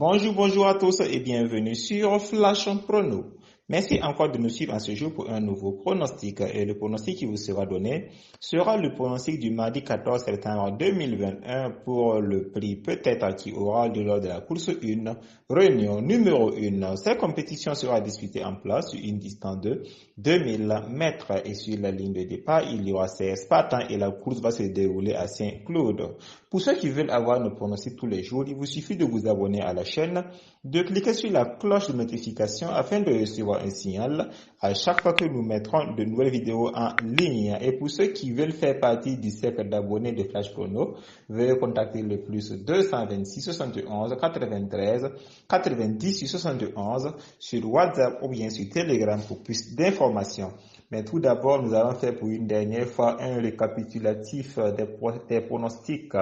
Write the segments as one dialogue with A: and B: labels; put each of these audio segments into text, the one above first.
A: Bonjour à tous et bienvenue sur Flash Prono. Merci encore de nous suivre en ce jour pour un nouveau pronostic. Et le pronostic qui vous sera donné sera le pronostic du mardi 14 septembre 2021 pour le prix peut-être qui aura lieu lors de la course 1, réunion numéro 1. Cette compétition sera disputée en place sur une distance de 2000 mètres et sur la ligne de départ, il y aura 16 partants et la course va se dérouler à Saint-Claude. Pour ceux qui veulent avoir nos pronostics tous les jours, il vous suffit de vous abonner à la chaîne, de cliquer sur la cloche de notification afin de recevoir un signal à chaque fois que nous mettrons de nouvelles vidéos en ligne. Et pour ceux qui veulent faire partie du cercle d'abonnés de Flash Prono, veuillez contacter le plus 226 71 93 90 71 sur WhatsApp ou bien sur Telegram pour plus d'informations. Mais tout d'abord, nous allons faire pour une dernière fois un récapitulatif des pronostics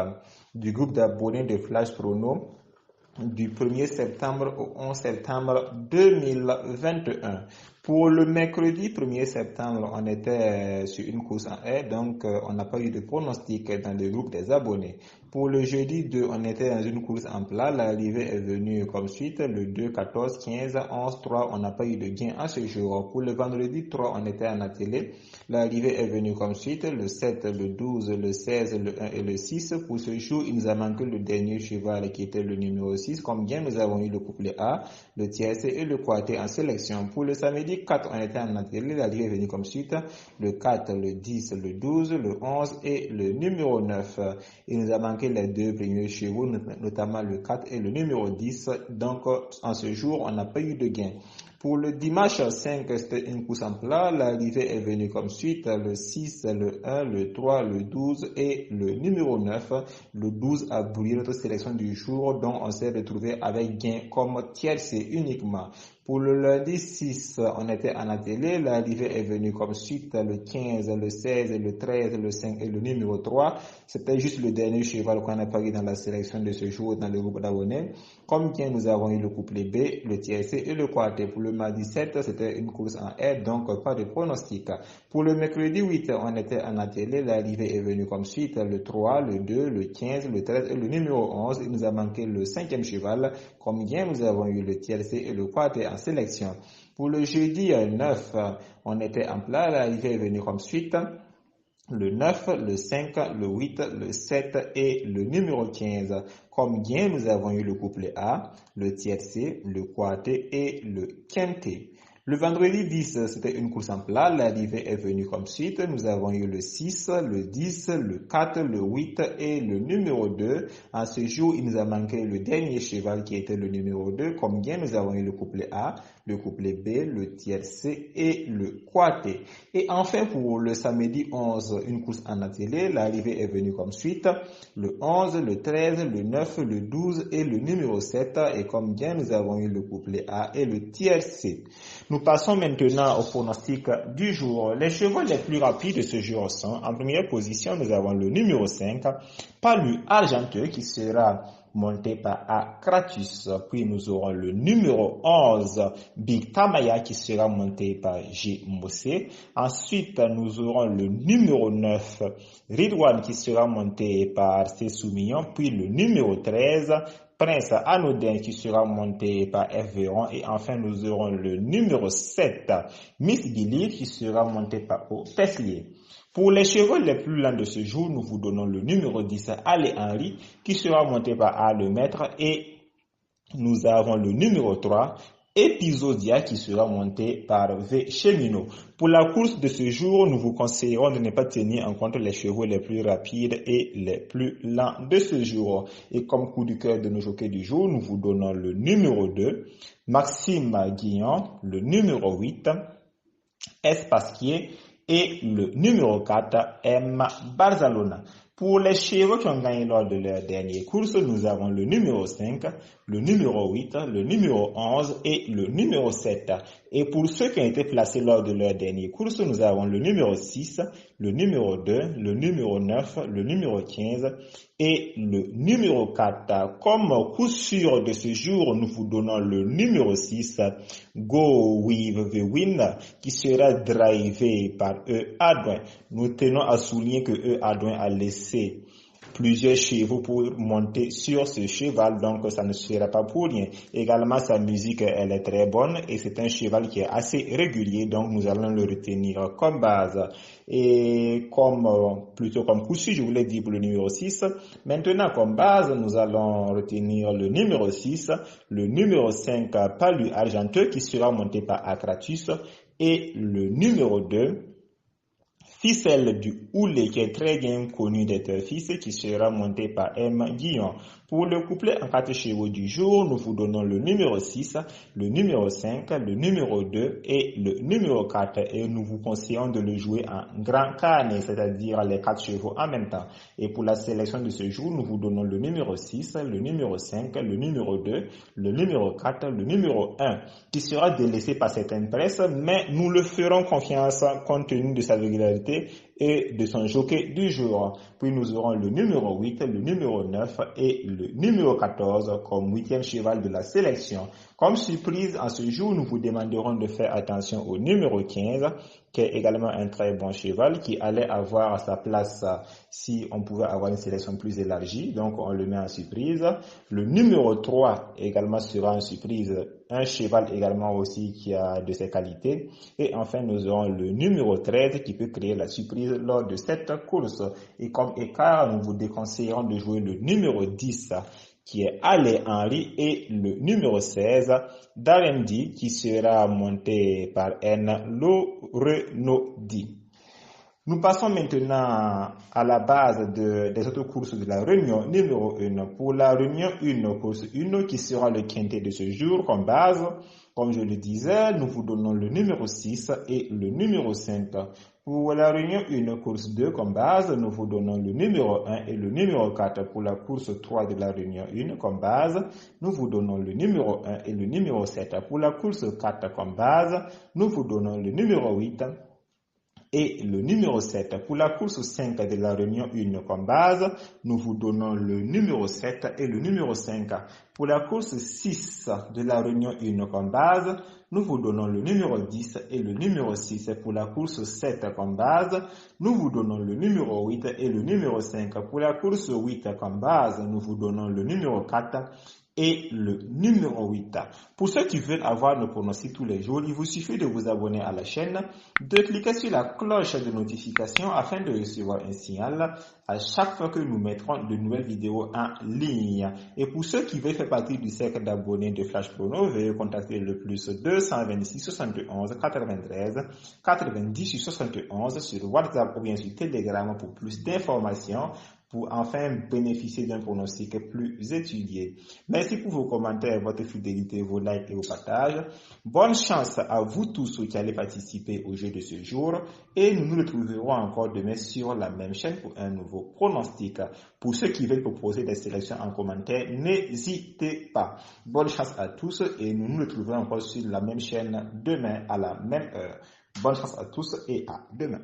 A: du groupe d'abonnés de Flash Prono du 1er septembre au 11 septembre 2021. Pour le mercredi 1er septembre, on était sur une course en air, donc on n'a pas eu de pronostic dans le groupe des abonnés. Pour le jeudi 2, on était dans une course en plat. L'arrivée est venue comme suite. Le 2, 14, 15, 11, 3, on n'a pas eu de gain à ce jour. Pour le vendredi 3, on était en attelé. L'arrivée est venue comme suite. Le 7, le 12, le 16, le 1 et le 6. Pour ce jour, il nous a manqué le dernier cheval qui était le numéro 6. Comme bien, nous avons eu le couplet A, le tiercé et le quartet en sélection. Pour le samedi 4, on était en attelé. L'arrivée est venue comme suite. Le 4, le 10, le 12, le 11 et le numéro 9. Il nous a manqué les deux premiers chevaux, notamment le 4 et le numéro 10. Donc, en ce jour, on n'a pas eu de gain. Pour le dimanche 5, c'était une course en plat. L'arrivée est venue comme suite. Le 6, le 1, le 3, le 12 et le numéro 9. Le 12 a brillé notre sélection du jour, dont on s'est retrouvé avec gain comme tiercé uniquement. Pour le lundi 6, on était en attelé. L'arrivée est venue comme suite. Le 15, le 16, le 13, le 5 et le numéro 3. C'était juste le dernier cheval qu'on a pris dans la sélection de ce jour dans le groupe d'abonnés. Comme bien, nous avons eu le couplet B, le tiercé et le quartet. Pour le mardi 7, c'était une course en air, donc pas de pronostic. Pour le mercredi 8, on était en attelé. L'arrivée est venue comme suite. Le 3, le 2, le 15, le 13 et le numéro 11. Il nous a manqué le 5e cheval. Comme bien, nous avons eu le tiercé et le quartet en sélection. Pour le jeudi 9, on était en plat. L'arrivée est venue comme suite. Le 9, le 5, le 8, le 7 et le numéro 15. Comme bien, nous avons eu le couplet A, le tiercé, le quartet et le quintet. Le vendredi 10, c'était une course en plat. L'arrivée est venue comme suite. Nous avons eu le 6, le 10, le 4, le 8 et le numéro 2. En ce jour, il nous a manqué le dernier cheval qui était le numéro 2. Comme bien, nous avons eu le couplet A, le couplet B, le tiercé et le quartet. Et enfin, pour le samedi 11, une course en attelé. L'arrivée est venue comme suite. Le 11, le 13, le 9, le 12 et le numéro 7. Et comme bien, nous avons eu le couplet A et le tiercé. Nous passons maintenant au pronostic du jour. Les chevaux les plus rapides de ce jour sont, en première position, nous avons le numéro 5, Palu Argenteux, qui sera monté par A. Kratus. Puis nous aurons le numéro 11, Big Tamaya, qui sera monté par G. Mossé. Ensuite, nous aurons le numéro 9, Ridwan, qui sera monté par C. Soumillon. Puis le numéro 13, Prince Anodin qui sera monté par F. Véron et enfin nous aurons le numéro 7, Miss Billy qui sera monté par O. Peslier. Pour les chevaux les plus lents de ce jour, nous vous donnons le numéro 10, Ale Henry qui sera monté par A. Le Maître et nous avons le numéro 3, Episodia qui sera monté par V. Cheminot. Pour la course de ce jour, nous vous conseillerons de ne pas tenir en compte les chevaux les plus rapides et les plus lents de ce jour. Et comme coup de cœur de nos jockeys du jour, nous vous donnons le numéro 2, Maxime Guillon, le numéro 8, S. Pasquier et le numéro 4, M. Barzalona. Pour les chevaux qui ont gagné lors de leur dernière course, nous avons le numéro 5, le numéro 8, le numéro 11 et le numéro 7. Et pour ceux qui ont été placés lors de leur dernière course, nous avons le numéro 6, le numéro 2, le numéro 9, le numéro 15 et le numéro 4. Comme coup sûr de ce jour, nous vous donnons le numéro 6, Go With The Wind, qui sera drivé par E. Adouin. Nous tenons à souligner que E. Adouin a laissé plusieurs chevaux pour monter sur ce cheval, donc ça ne sera pas pour rien. Également, sa musique, elle est très bonne et c'est un cheval qui est assez régulier, donc nous allons le retenir comme base. Et plutôt comme coup sûr, je voulais dire pour le numéro 6. Maintenant, comme base, nous allons retenir le numéro 6, le numéro 5, Palu Argenteux, qui sera monté par Akratus, et le numéro 2, Ficelle du Houlet, qui est très bien connu d'être fils, qui sera monté par M. Guillon. Pour le couplet en 4 chevaux du jour, nous vous donnons le numéro 6, le numéro 5, le numéro 2 et le numéro 4. Et nous vous conseillons de le jouer en grand carnet, c'est-à-dire les 4 chevaux en même temps. Et pour la sélection de ce jour, nous vous donnons le numéro 6, le numéro 5, le numéro 2, le numéro 4, le numéro 1, qui sera délaissé par certaines presses, mais nous le ferons confiance compte tenu de sa régularité et de son jockey du jour. Puis nous aurons le numéro 8, le numéro 9 et le numéro 14 comme 8e cheval de la sélection. Comme surprise, en ce jour, nous vous demanderons de faire attention au numéro 15, qui est également un très bon cheval, qui allait avoir à sa place si on pouvait avoir une sélection plus élargie. Donc, on le met en surprise. Le numéro 3 également sera en surprise, un cheval également aussi qui a de ses qualités. Et enfin, nous aurons le numéro 13 qui peut créer la surprise lors de cette course. Et comme écart, nous vous déconseillerons de jouer le numéro 10 qui est Ale Henry et le numéro 16 d'Arendi qui sera monté par N. Lorenaudi. Nous passons maintenant à la base des autres courses de la réunion numéro 1. Pour la réunion 1, course 1 qui sera le quintet de ce jour comme base. Comme je le disais, nous vous donnons le numéro 6 et le numéro 5. Pour la réunion 1, course 2 comme base, nous vous donnons le numéro 1 et le numéro 4. Pour la course 3 de la réunion 1 comme base, nous vous donnons le numéro 1 et le numéro 7. Pour la course 4 comme base, nous vous donnons le numéro 8 et le numéro 7. Pour la course 5 de la réunion 1 comme base, nous vous donnons le numéro 7 et le numéro 5. Pour la course 6 de la réunion 1 comme base, nous vous donnons le numéro 10 et le numéro 6. Pour la course 7 comme base, nous vous donnons le numéro 8 et le numéro 5. Pour la course 8 comme base, nous vous donnons le numéro 4 et le numéro 8. Pour ceux qui veulent avoir nos pronostics tous les jours, il vous suffit de vous abonner à la chaîne, de cliquer sur la cloche de notification afin de recevoir un signal à chaque fois que nous mettrons de nouvelles vidéos en ligne. Et pour ceux qui veulent faire partie du cercle d'abonnés de Flash Prono, veuillez contacter le plus 226 71 93 90 71 sur WhatsApp ou bien sur Telegram pour plus d'informations, pour enfin bénéficier d'un pronostic plus étudié. Merci pour vos commentaires, votre fidélité, vos likes et vos partages. Bonne chance à vous tous qui allez participer au jeu de ce jour et nous nous retrouverons encore demain sur la même chaîne pour un nouveau pronostic. Pour ceux qui veulent proposer des sélections en commentaire, n'hésitez pas. Bonne chance à tous et nous nous retrouverons encore sur la même chaîne demain à la même heure. Bonne chance à tous et à demain.